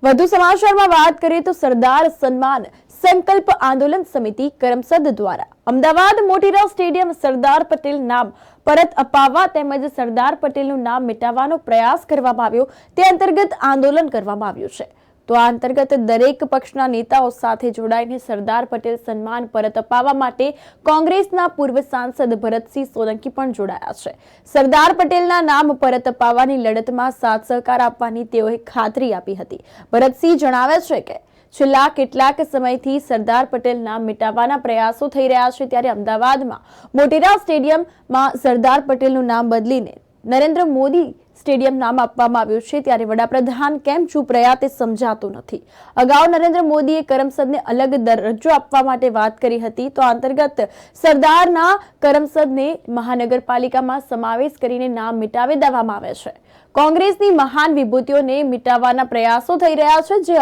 વધુ સમાચારમાં વાત કરીએ તો સરદાર સન્માન સંકલ્પ આંદોલન સમિતિ કરમસદ દ્વારા અમદાવાદ મોટેરા સ્ટેડિયમ સરદાર પટેલ નામ પરત અપાવવા તેમજ સરદાર પટેલનું નામ મિટાવવાનો પ્રયાસ કરવામાં આવ્યો તે અંતર્ગત આંદોલન કરવામાં આવ્યું છે। તો આ અંતર્ગત દરેક પક્ષના નેતાઓ સાથે જોડાઈને સરદાર પટેલ સન્માન પરત અપાવવા માટે કોંગ્રેસના પૂર્વ સાંસદ ભરતસિંહ સોલંકી પણ જોડાયા છે। સરદાર પટેલના નામ પરત અપાવવાની લડતમાં સાથ સહકાર આપવાની તેઓએ ખાતરી આપી હતી। ભરતસિંહ જણાવે છે કે છેલ્લા કેટલાક સમયથી સરદાર પટેલ નામ મિટાવવાના પ્રયાસો થઈ રહ્યા છે, ત્યારે અમદાવાદમાં મોટેરા સ્ટેડિયમમાં સરદાર પટેલનું નામ બદલીને નરેન્દ્ર મોદી સ્ટેડિયમ નામ આપવામાં આવ્યું છે, ત્યારે વડાપ્રધાન કેમ ચૂપ રહ્યા તે સમજાતું નથી। અગાઉ નરેન્દ્ર મોદીએ કરમસદને અલગ દરજ્જો આપવા માટે વાત કરી હતી, તો અંતર્ગત સરદારના કરમસદને મહાનગરપાલિકામાં સમાવેશ કરીને નામ મિટાવી દેવામાં આવે છે। કોંગ્રેસની મહાન વિભૂતિઓને મિટાવવાના પ્રયાસો થઈ રહ્યા છે, જે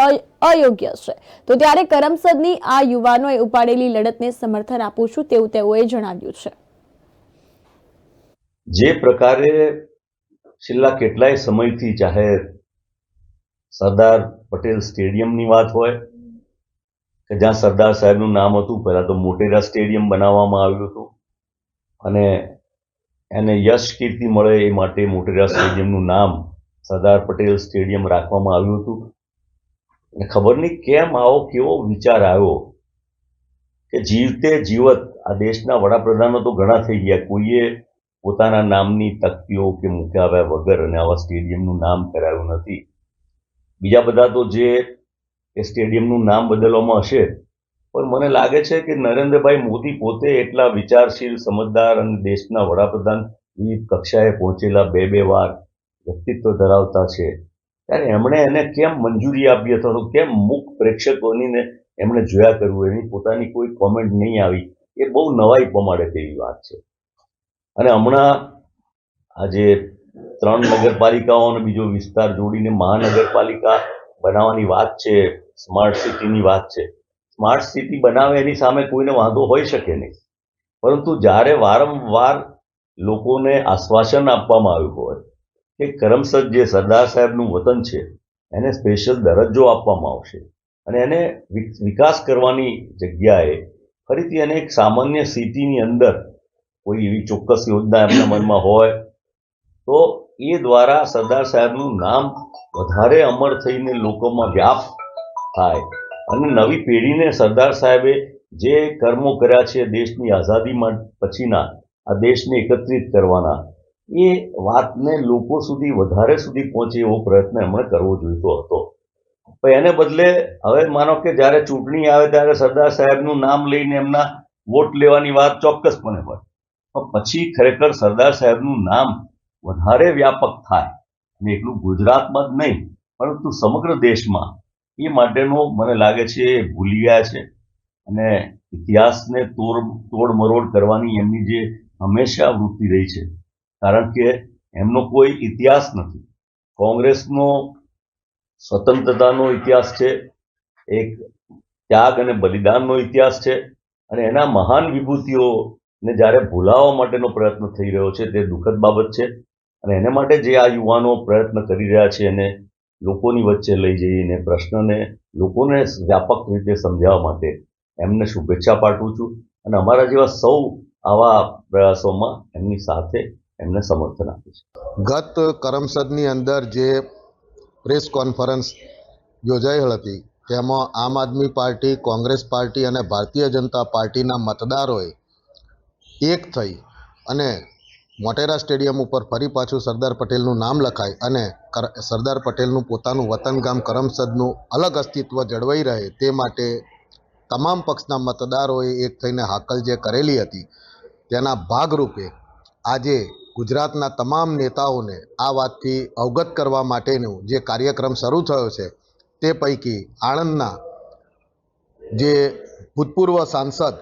અયોગ્ય છે। તો ત્યારે કરમસદની આ યુવાનોએ ઉપાડેલી લડતને સમર્થન આપું છું તેવું તેઓએ જણાવ્યું છે। જે પ્રકારે છેલ્લા કેટલાય સમયથી ચાહે સરદાર પટેલ સ્ટેડિયમની વાત હોય કે જ્યાં સરદાર સાહેબનું નામ હતું, પહેલા તો મોટેરા સ્ટેડિયમ બનાવવામાં આવ્યું હતું અને એને યશ કીર્તિ મળે એ માટે મોટેરા સ્ટેડિયમનું નામ સરદાર પટેલ સ્ટેડિયમ રાખવામાં આવ્યું હતું। અને ખબર નહીં કેમ આવો કેવો વિચાર આવ્યો કે જીવતે જીવત આ દેશના વડાપ્રધાનો તો ઘણા થઈ ગયા, કોઈએ પોતાના નામની તકતીઓ કે મૂકાવ્યા વગર અને આવા સ્ટેડિયમનું નામ કરાયું નથી। બીજા બધા તો જે એ સ્ટેડિયમનું નામ બદલવામાં હશે, પણ મને લાગે છે કે નરેન્દ્રભાઈ મોદી પોતે એટલા વિચારશીલ, સમજદાર અને દેશના વડાપ્રધાન વિવિધ કક્ષાએ પહોંચેલા બે વાર વ્યક્તિત્વ ધરાવતા છે, ત્યારે એમણે એને કેમ મંજૂરી આપી અથવા તો કેમ મુખ પ્રેક્ષક બનીને એમણે જોયા કરવું, એની પોતાની કોઈ કોમેન્ટ નહીં આવી, એ બહુ નવાઈ પમાડે તેવી વાત છે। અને હમણાં આજે 3 નગરપાલિકાઓ અને બીજો વિસ્તાર જોડીને મહાનગરપાલિકા બનાવવાની વાત છે, સ્માર્ટ સિટીની વાત છે। સ્માર્ટ સિટી બનાવે એની સામે કોઈને વાંધો હોઈ શકે નહીં, પરંતુ જ્યારે વારંવાર લોકોને આશ્વાસન આપવામાં આવ્યું હોય કે કરમસદ જે સરદાર સાહેબનું વતન છે એને સ્પેશિયલ દરજ્જો આપવામાં આવશે અને એને વિકાસ કરવાની જગ્યાએ ફરીથી એને એક સામાન્ય સિટીની અંદર કોઈ એવી ચોક્કસ યોજના એમના મનમાં હોય તો એ દ્વારા સરદાર સાહેબનું નામ વધારે અમર થઈને લોકોમાં વ્યાપ થાય અને નવી પેઢીને સરદાર સાહેબે જે કર્મો કર્યા છે દેશની આઝાદી પછીના આ દેશને એકત્રિત કરવાના, એ વાતને લોકો સુધી વધારે સુધી પહોંચે એવો પ્રયત્ન એમણે કરવો જોઈતો હતો। પણ એને બદલે હવે માનો કે જ્યારે ચૂંટણી આવે ત્યારે સરદાર સાહેબનું નામ લઈને એમના વોટ લેવાની વાત ચોક્કસપણે હોય, પણ પછી ખરેખર સરદાર સાહેબનું નામ વધારે વ્યાપક થાય અને એટલું ગુજરાતમાં જ નહીં પરંતુ સમગ્ર દેશમાં, એ માટેનો મને લાગે છે એ ભૂલી ગયા છે અને ઇતિહાસને તોડમરોડ કરવાની એમની જે હંમેશા વૃત્તિ રહી છે, કારણ કે એમનો કોઈ ઇતિહાસ નથી। કોંગ્રેસનો સ્વતંત્રતાનો ઇતિહાસ છે, એક ત્યાગ અને બલિદાનનો ઇતિહાસ છે અને એના મહાન વિભૂતિઓને જ્યારે ભૂલાવવા માટેનો પ્રયત્ન થઈ રહ્યો છે તે દુઃખદ બાબત છે અને એને માટે જે આ યુવાનો પ્રયત્ન કરી રહ્યા છે એને લોકોની વચ્ચે લઈ જઈને પ્રશ્નને લોકોને વ્યાપક રીતે સમજાવવા માટે એમને શુભેચ્છા પાઠવું છું અને અમારા જેવા સૌ આવા પ્રયાસોમાં એમની સાથે એમને સમર્થન આપે છે। ગત કરમસદની અંદર જે પ્રેસ કોન્ફરન્સ યોજાઈ હતી તેમાં આમ આદમી પાર્ટી, કોંગ્રેસ પાર્ટી અને ભારતીય જનતા પાર્ટીના મતદારોએ એક થઈ અને મોટેરા સ્ટેડિયમ ઉપર ફરી પાછું સરદાર પટેલનું નામ લખાય અને સરદાર પટેલનું પોતાનું વતન ગામ કરમસદનું અલગ અસ્તિત્વ જળવાઈ રહે તે માટે તમામ પક્ષના મતદારોએ એક થઈને હાકલ જે કરેલી હતી, તેના ભાગરૂપે આજે ગુજરાતના તમામ નેતાઓને આ વાતથી અવગત કરવા માટેનો જે કાર્યક્રમ શરૂ થયો છે, તે પૈકી આણંદના જે ભૂતપૂર્વ સાંસદ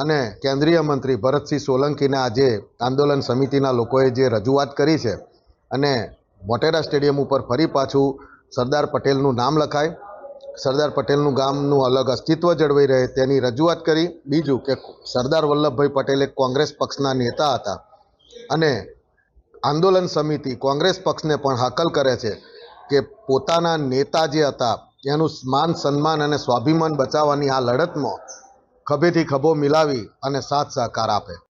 અને કેન્દ્રીય મંત્રી ભરતસિંહ સોલંકીને આજે આંદોલન સમિતિના લોકોએ જે રજૂઆત કરી છે અને મોટેરા સ્ટેડિયમ ઉપર ફરી પાછું સરદાર પટેલનું નામ લખાય, સરદાર પટેલનું ગામનું અલગ અસ્તિત્વ જળવાઈ રહે તેની રજૂઆત કરી। બીજું કે સરદાર વલ્લભભાઈ પટેલ એક કોંગ્રેસ પક્ષના નેતા હતા અને આંદોલન સમિતિ કોંગ્રેસ પક્ષને પણ હાકલ કરે છે કે પોતાના નેતા જે હતા એનું માન સન્માન અને સ્વાભિમાન બચાવવાની આ લડતમાં ખભેથી ખભો મિલાવી અને સાથ સહકાર આપે.